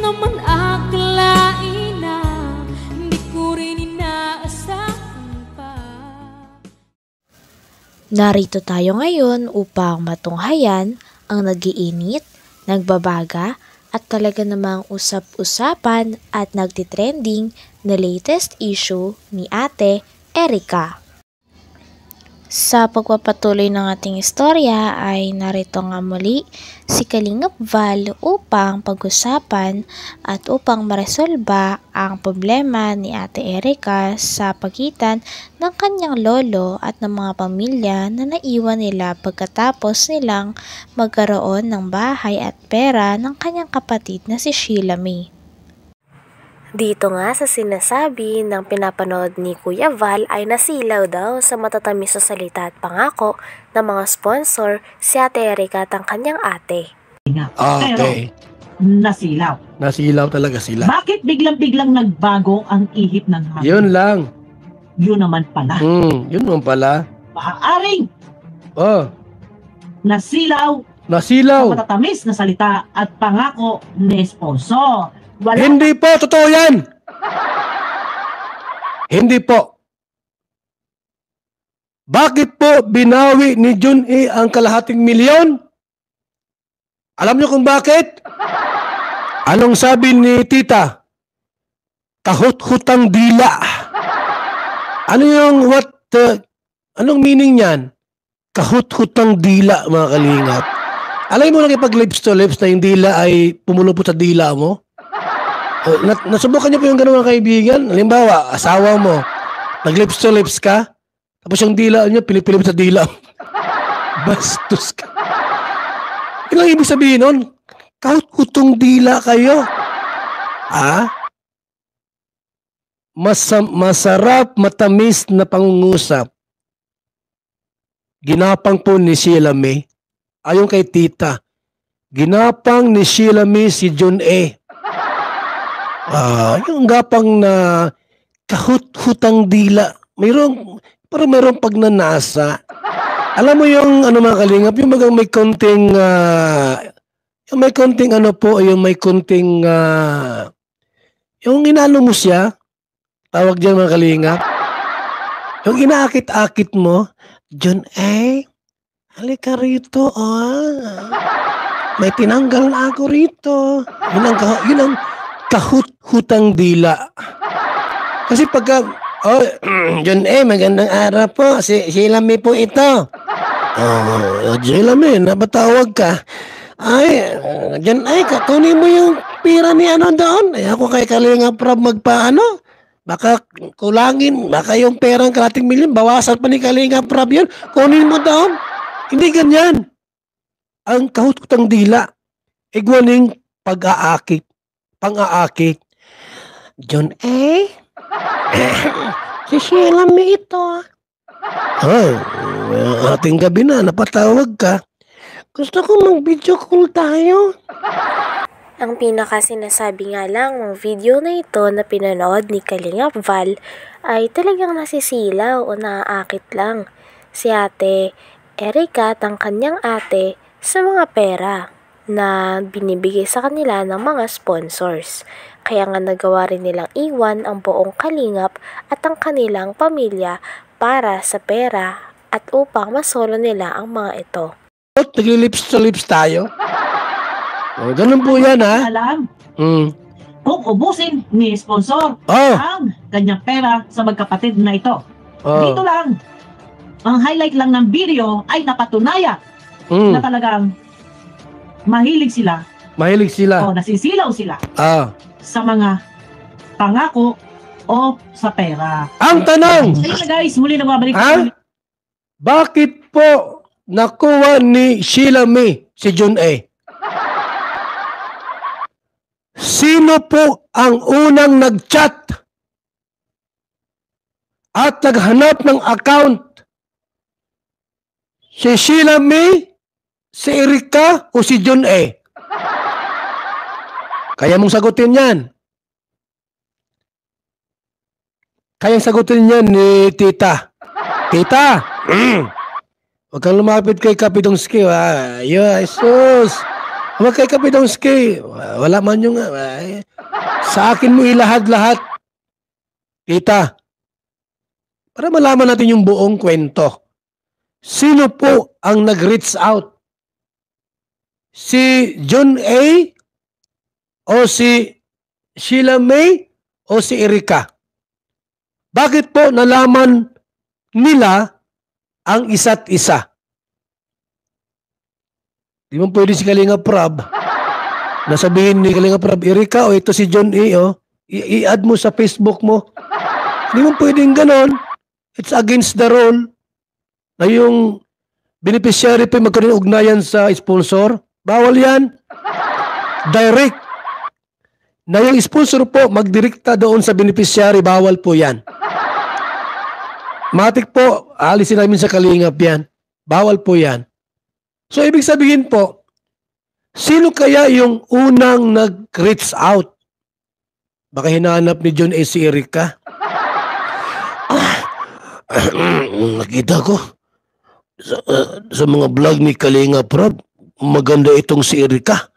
naman akalain na hindi ko rin inaasahan pa. Narito tayo ngayon upang matunghayan ang nagiinit, nagbabaga at talaga namang usap-usapan at nagtitrending na latest issue ni Ate Erica. Sa pagpapatuloy ng ating istorya ay narito nga muli si Kalingap Val upang pag-usapan at upang maresolba ang problema ni Ate Erica sa pagitan ng kanyang lolo at ng mga pamilya na naiwan nila pagkatapos nilang magkaroon ng bahay at pera ng kanyang kapatid na si Sheila May. Dito nga sa sinasabi ng pinapanood ni Kuya Val ay nasilaw daw sa matatamis na salita at pangako ng mga sponsor si Ate Erica at ang kanyang ate. Okay. Nasilaw. Nasilaw talaga sila. Bakit biglang-biglang nagbago ang ihip ng hangin? Yun lang. Yun naman pala. Yun naman pala. Maaaring Oh, nasilaw sa nasilaw. matatamis na salita at pangako ni sponsor. Wala. Hindi po, totoo yan. Hindi po. Bakit po binawi ni Jun E ang kalahating milyon? Alam niyo kung bakit? Anong sabi ni tita? Kahut-hutang dila. Ano yung anong meaning niyan? Kahut-hutang dila, mga kalingap. Alam mo lang ipag lips to lips na yung dila ay pumulupot sa dila mo? Nasubukan niyo po yung ganun mga kaibigan? Halimbawa, asawa mo, nag-lips to lips ka, tapos yung dila niyo, pilip-pilip sa dila. Bastos ka. Yun lang ibig sabihin nun, kahit utong dila kayo. Masarap, matamis na pangungusap. Ginapang po ni Sheila May. Ayon kay tita, ginapang ni Sheila May si Jun E. Yung gapang na kahut-hutang dila. Parang mayroong pagnanasa. Alam mo yung ano mga kalingap, yung magang may konting yung may konting ano po, yung may konting yung inano mo siya, tawag dyan mga kalingap. Yung inaakit-akit mo, Jun E, halika rito, may tinanggal na ako rito. Yun ang kahut-hutang dila. Kasi pagka, Jun E, magandang araw po. Si Sheila May po ito. Sheila May, napatawag ka. Ay, Jun E, kunin mo yung pira ni ano doon. Ay, ako kay Kalingap Rob magpaano. Baka kulangin, baka yung perang kalating milyon, bawasan pa ni Kalingap Rob yun. Kunin mo doon. Hindi ganyan. Ang kahut-hutang dila, igwaning pag-aakit. Pang-aakit. Jun E? Si Sheila May ito. Ating gabi na, napatawag ka. Gusto ko mag-video call tayo. Ang pinaka-sinasabi nga lang ng video na ito na pinanood ni Kalingap Val ay talagang nasisilaw o naaakit lang si Ate Erica at ang kanyang ate sa mga pera na binibigay sa kanila ng mga sponsors. Kaya nga nagawa rin nilang iwan ang buong Kalingap at ang kanilang pamilya para sa pera at upang masolo nila ang mga ito. Nagli-lips to lips tayo. Ganun po yan, ha? Alam, Hmm. kung ubusin ni sponsor ang kanyang pera sa magkapatid na ito. Dito lang, ang highlight lang ng video ay napatunayan na talagang mahilig sila. Mahilig sila. O nasisilaw sila sa mga pangako o sa pera. Ang tanong! Ayun na guys, muli na babalik. Bakit po nakuha ni Sheila May si Jun E? Sino po ang unang nag-chat at naghanap ng account? Si Sheila May, si Erica o si Jun E? Kaya mong sagutin yan. Kayang sagutin yan ni Tita. Tita! Huwag kang lumapit kay Kapitongski. Jesus! Huwag kay Kapidongski. Wala man yung... sa akin mo ilahad-lahat. Tita, para malaman natin yung buong kwento. Sino po ang nag-reach out? Si John A. o si Sheila May o si Erica? Bakit po nalaman nila ang isa't isa? Di mo pwede si Kalinga Prab. Nasabihin ni Kalinga Prab, Erica, o ito si John A. I-add mo sa Facebook mo. Di mo pwedeng ganon. It's against the rule na yung beneficiary pa magkaroon ugnayan sa sponsor. Bawal yan. Direct. Na yung sponsor po magdirekta doon sa beneficiary, bawal po yan. Matik po, alisin namin sa Kalingap yan. Bawal po yan. So, ibig sabihin po, sino kaya yung unang nag-reach out? Baka hinahanap ni John A. si Erica? Nakita ko sa mga vlog ni Kalinga Prab, maganda itong si Erica.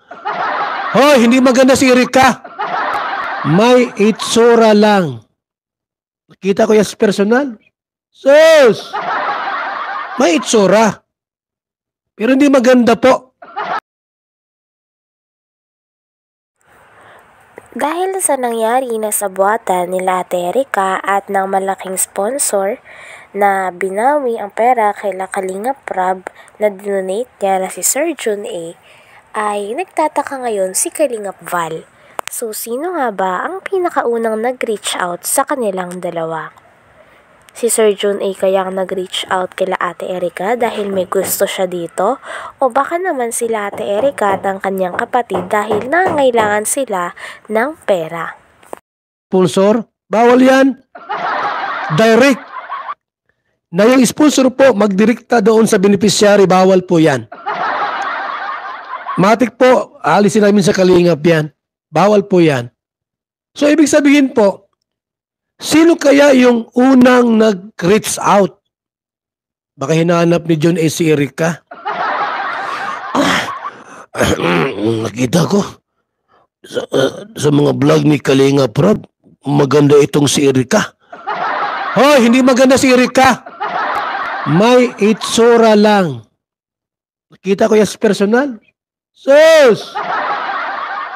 Hoy, hindi maganda si Erica. May itsura lang. Nakita ko yan sa personal. Sus! May itsura. Pero hindi maganda po. Dahil sa nangyari na sabuatan nila Ate Erica at ng malaking sponsor na binawi ang pera kay Kalinga Prab na dinonate niya na si Sir John A, ay nagtataka ngayon si Kalingap Val. So sino nga ba ang pinakaunang nag-reach out sa kanilang dalawa? Si Sir John A kayang nag-reach out kila Ate Erica dahil may gusto siya dito? O baka naman sila Ate Erica at ang kanyang kapatid dahil nangangailangan sila ng pera? Sponsor? Bawal yan. Direct. Na yung sponsor po magdirekta doon sa beneficiary, bawal po yan. Matik po, alisin namin sa Kalingap yan. Bawal po yan. So, ibig sabihin po, sino kaya yung unang nag-reach out? Baka hinahanap ni John A. si Erica? Nakita ko sa mga vlog ni Kalinga Prab, maganda itong si Erica. Hoy, hindi maganda si Erica. May itsura lang. Nakita ko yan sa personal. Sus!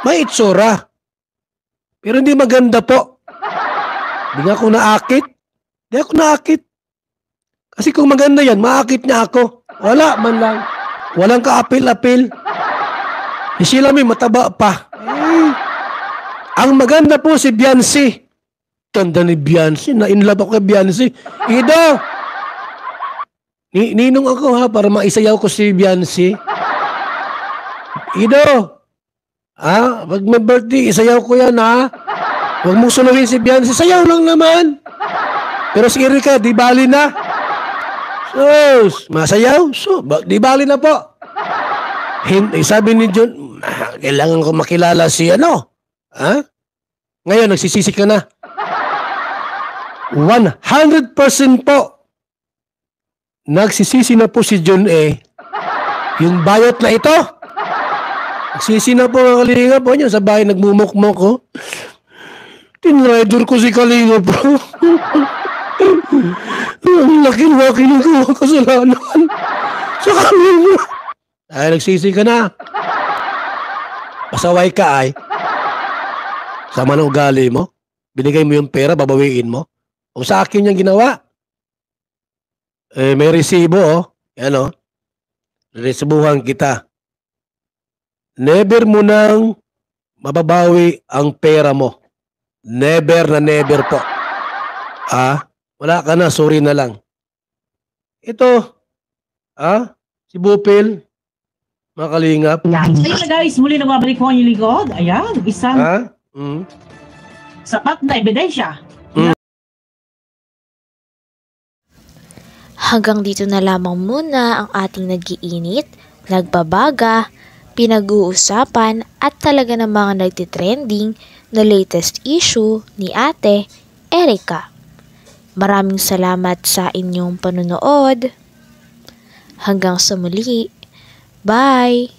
May itsura. Pero hindi maganda po. Hindi nga ako naakit. Hindi ako naakit. Kasi kung maganda yan, maakit niya ako. Wala man lang. Walang kaapil-apil. Si Sheila may mataba pa. Ang maganda po si Beyonce. Tanda ni Beyonce. Na-inlove ako kay Beyonce. Ido! Ninong ako ha, para maisayaw ko si Beyonce. Ido! Ha? Pag may birthday, isayaw ko yan ha. Huwag mong suluhin si Beyonce. Sayaw lang naman. Pero si Erica, di bali na. Sus, masayaw? So, di bali na po. Sabi ni John, kailangan ko makilala si ano. Ha? Ngayon, nagsisisi ka na. 100% po. Nagsisisi na po si John A. Yung bayot na ito. Nagsisi na po ang Kalinga po niya. Sa bahay nagmumukmok ko. Tinrider ko si Kalinga po. Ang laki-laki na gawa kasalanan. Sa Kalinga. Ay, nagsisi ka na. Pasaway ka ay. Sama ng ugali mo. Binigay mo yung pera, babawiin mo. O sa akin yung ginawa. May resibo oh. Yan oh. Resibuhan kita. Never mo nang mababawi ang pera mo. Never na never po. Wala ka na, sorry na lang. Ito, si Bupil, mga Kalingap. Ayun na guys, muli na babalik ko ang inyong lingkod. Ayan, isang sapat na ebidensya. Hanggang dito na lamang muna ang ating nag-iinit, nagbabaga, pinag-uusapan at talaga namang nagtitrending na latest issue ni Ate Erica. Maraming salamat sa inyong panonood. Hanggang sa muli. Bye!